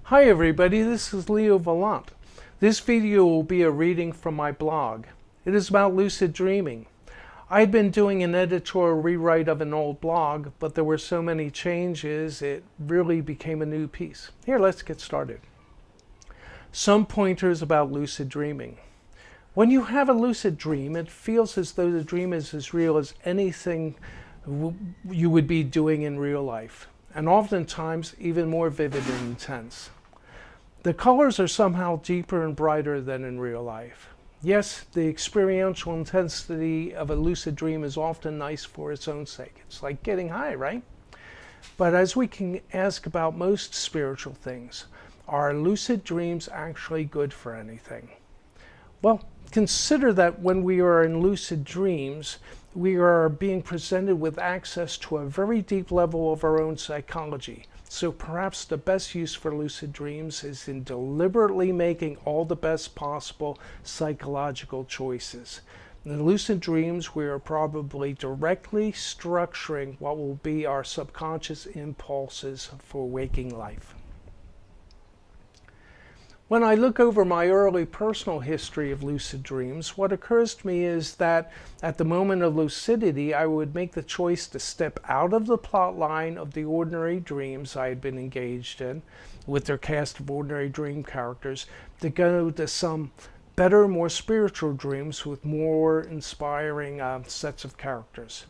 Hi everybody, this is Leo Volont. This video will be a reading from my blog. It is about lucid dreaming. I had been doing an editorial rewrite of an old blog, but there were so many changes it really became a new piece. Here, let's get started. Some pointers about lucid dreaming. When you have a lucid dream, it feels as though the dream is as real as anything you would be doing in real life, and oftentimes even more vivid and intense. The colors are somehow deeper and brighter than in real life. Yes, the experiential intensity of a lucid dream is often nice for its own sake. It's like getting high, right? But as we can ask about most spiritual things, are lucid dreams actually good for anything? Well, consider that when we are in lucid dreams, we are being presented with access to a very deep level of our own psychology. So perhaps the best use for lucid dreams is in deliberately making all the best possible psychological choices. In lucid dreams, we are probably directly structuring what will be our subconscious impulses for waking life. When I look over my early personal history of lucid dreams, what occurs to me is that at the moment of lucidity, I would make the choice to step out of the plot line of the ordinary dreams I had been engaged in, with their cast of ordinary dream characters, to go to some better, more spiritual dreams with more inspiring sets of characters.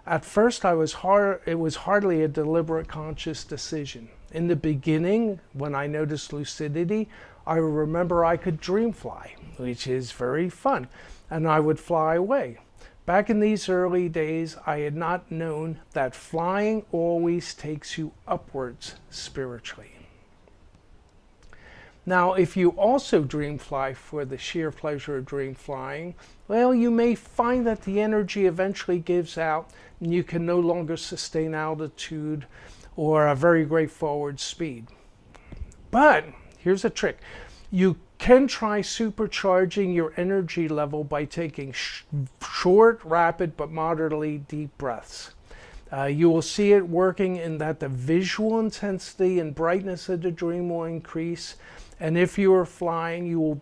At first, it was hardly a deliberate conscious decision. In the beginning, when I noticed lucidity, I remember I could dream fly, which is very fun, and I would fly away. Back in these early days, I had not known that flying always takes you upwards spiritually. Now, if you also dream fly for the sheer pleasure of dream flying, well, you may find that the energy eventually gives out and you can no longer sustain altitude or a very great forward speed. But here's a trick. You can try supercharging your energy level by taking short, rapid, but moderately deep breaths. You will see it working in that the visual intensity and brightness of the dream will increase. And if you are flying, you will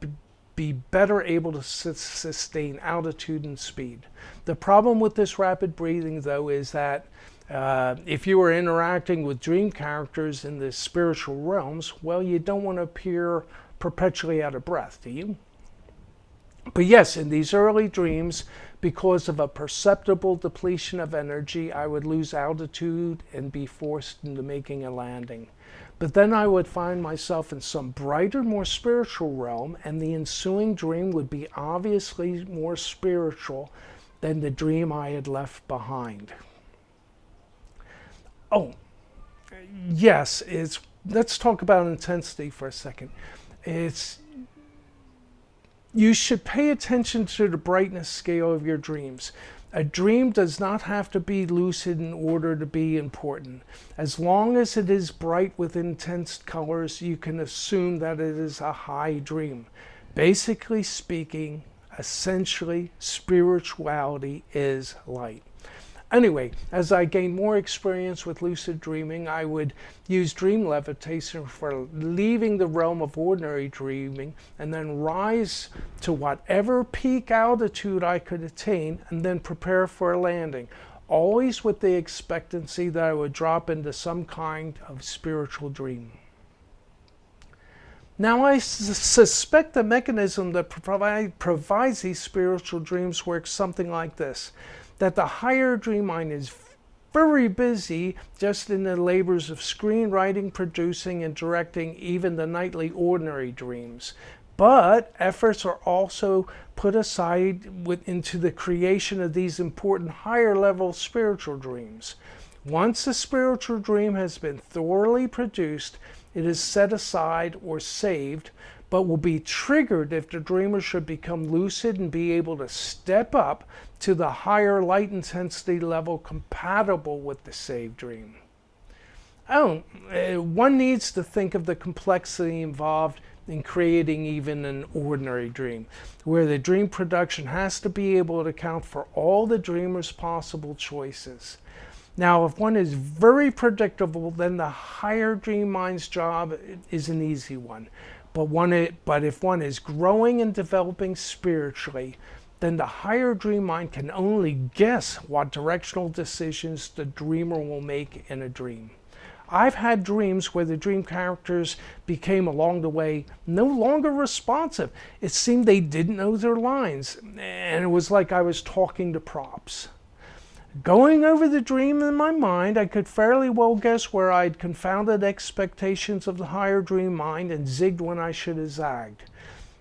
be better able to sustain altitude and speed. The problem with this rapid breathing, though, is that if you are interacting with dream characters in the spiritual realms, well, you don't want to appear perpetually out of breath, do you? But yes, in these early dreams, because of a perceptible depletion of energy, I would lose altitude and be forced into making a landing. But then I would find myself in some brighter, more spiritual realm, and the ensuing dream would be obviously more spiritual than the dream I had left behind. Oh, yes, let's talk about intensity for a second. You should pay attention to the brightness scale of your dreams. A dream does not have to be lucid in order to be important. As long as it is bright with intense colors, you can assume that it is a high dream. Basically speaking, essentially, spirituality is light. Anyway, as I gained more experience with lucid dreaming, I would use dream levitation for leaving the realm of ordinary dreaming and then rise to whatever peak altitude I could attain and then prepare for a landing, always with the expectancy that I would drop into some kind of spiritual dream. Now, I suspect the mechanism that provides these spiritual dreams works something like this. That the higher dream mind is very busy just in the labors of screenwriting, producing, and directing even the nightly ordinary dreams. But efforts are also put aside into the creation of these important higher level spiritual dreams. Once a spiritual dream has been thoroughly produced, it is set aside or saved, but will be triggered if the dreamer should become lucid and be able to step up to the higher light intensity level compatible with the saved dream. One needs to think of the complexity involved in creating even an ordinary dream, where the dream production has to be able to account for all the dreamer's possible choices. Now, if one is very predictable, then the higher dream mind's job is an easy one. But if one is growing and developing spiritually, then the higher dream mind can only guess what directional decisions the dreamer will make in a dream. I've had dreams where the dream characters became along the way no longer responsive. It seemed they didn't know their lines, and it was like I was talking to props. Going over the dream in my mind, I could fairly well guess where I'd confounded expectations of the higher dream mind and zigged when I should have zagged.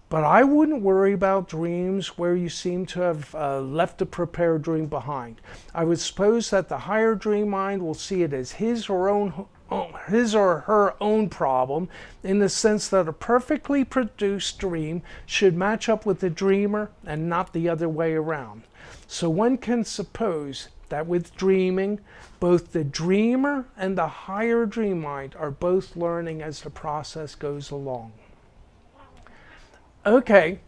But I wouldn't worry about dreams where you seem to have left a prepared dream behind. I would suppose that the higher dream mind will see it as his or her own problem, in the sense that a perfectly produced dream should match up with the dreamer and not the other way around. So one can suppose that with dreaming, both the dreamer and the higher dream mind are both learning as the process goes along. Okay,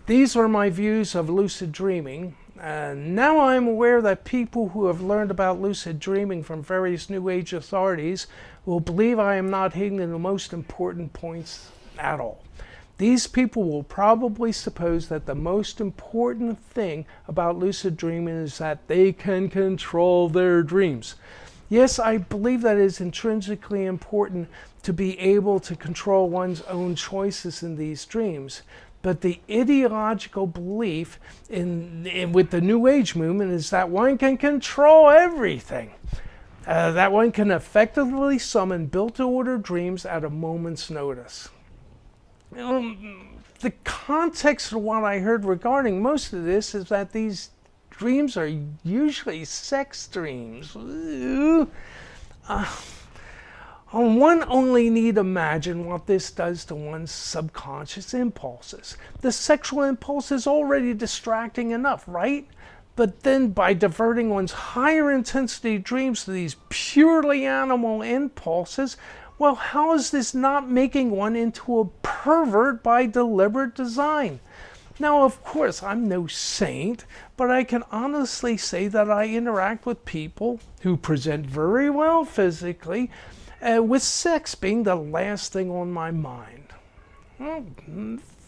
these are my views of lucid dreaming. Now I'm aware that people who have learned about lucid dreaming from various New Age authorities will believe I am not hitting the most important points at all. These people will probably suppose that the most important thing about lucid dreaming is that they can control their dreams. Yes, I believe that it is intrinsically important to be able to control one's own choices in these dreams. But the ideological belief with the New Age movement is that one can control everything. That one can effectively summon built-to-order dreams at a moment's notice. The context of what I heard regarding most of this is that these dreams are usually sex dreams. One only need imagine what this does to one's subconscious impulses. The sexual impulse is already distracting enough, right? But then by diverting one's higher intensity dreams to these purely animal impulses, well, how is this not making one into a pervert by deliberate design? Now, of course, I'm no saint, but I can honestly say that I interact with people who present very well physically, with sex being the last thing on my mind.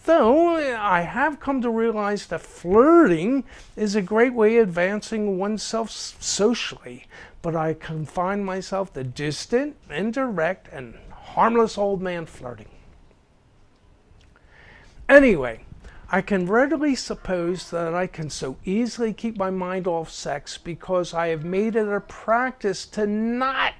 Though I have come to realize that flirting is a great way of advancing oneself socially, but I confine myself to distant, indirect, and harmless old man flirting. Anyway, I can readily suppose that I can so easily keep my mind off sex because I have made it a practice to not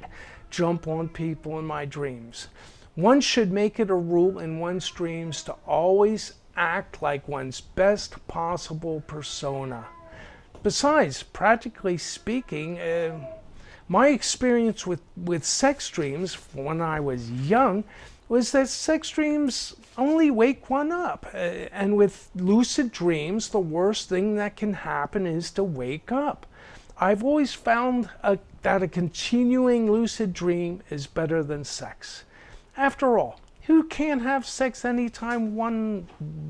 jump on people in my dreams. One should make it a rule in one's dreams to always act like one's best possible persona. Besides, practically speaking, my experience with sex dreams when I was young was that sex dreams only wake one up. And with lucid dreams, the worst thing that can happen is to wake up. I've always found that a continuing lucid dream is better than sex. After all, who can't have sex anytime one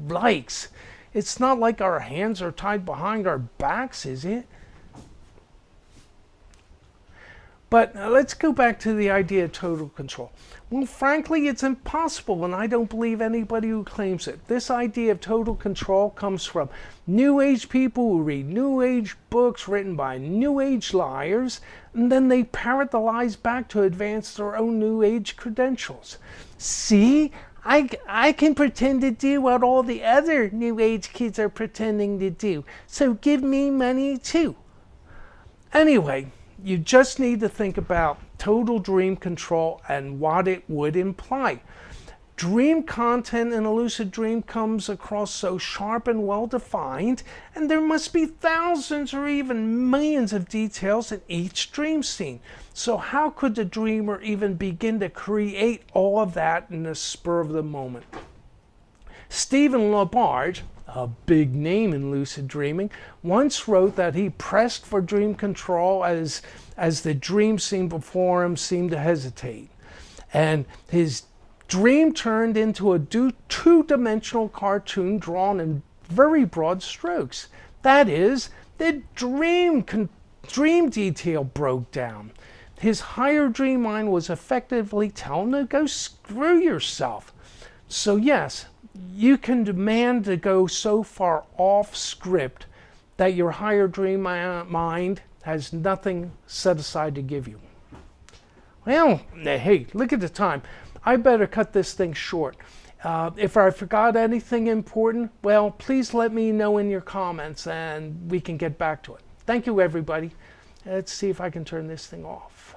likes? It's not like our hands are tied behind our backs, is it? But let's go back to the idea of total control. Well, frankly, it's impossible, and I don't believe anybody who claims it. This idea of total control comes from New Age people who read New Age books written by New Age liars, and then they parrot the lies back to advance their own New Age credentials. See, I can pretend to do what all the other New Age kids are pretending to do, so give me money too. Anyway, you just need to think about total dream control and what it would imply. Dream content in a lucid dream comes across so sharp and well defined, and there must be thousands or even millions of details in each dream scene. So how could the dreamer even begin to create all of that in the spur of the moment? Stephen LaBarge, a big name in lucid dreaming, once wrote that he pressed for dream control as the dream scene before him seemed to hesitate. And his dream turned into a two-dimensional cartoon drawn in very broad strokes. That is, the dream dream detail broke down. His higher dream mind was effectively telling him to go screw yourself. So yes, you can demand to go so far off script that your higher dream mind has nothing set aside to give you. Well, hey, look at the time. I better cut this thing short. If I forgot anything important, well, please let me know in your comments and we can get back to it. Thank you, everybody. Let's see if I can turn this thing off.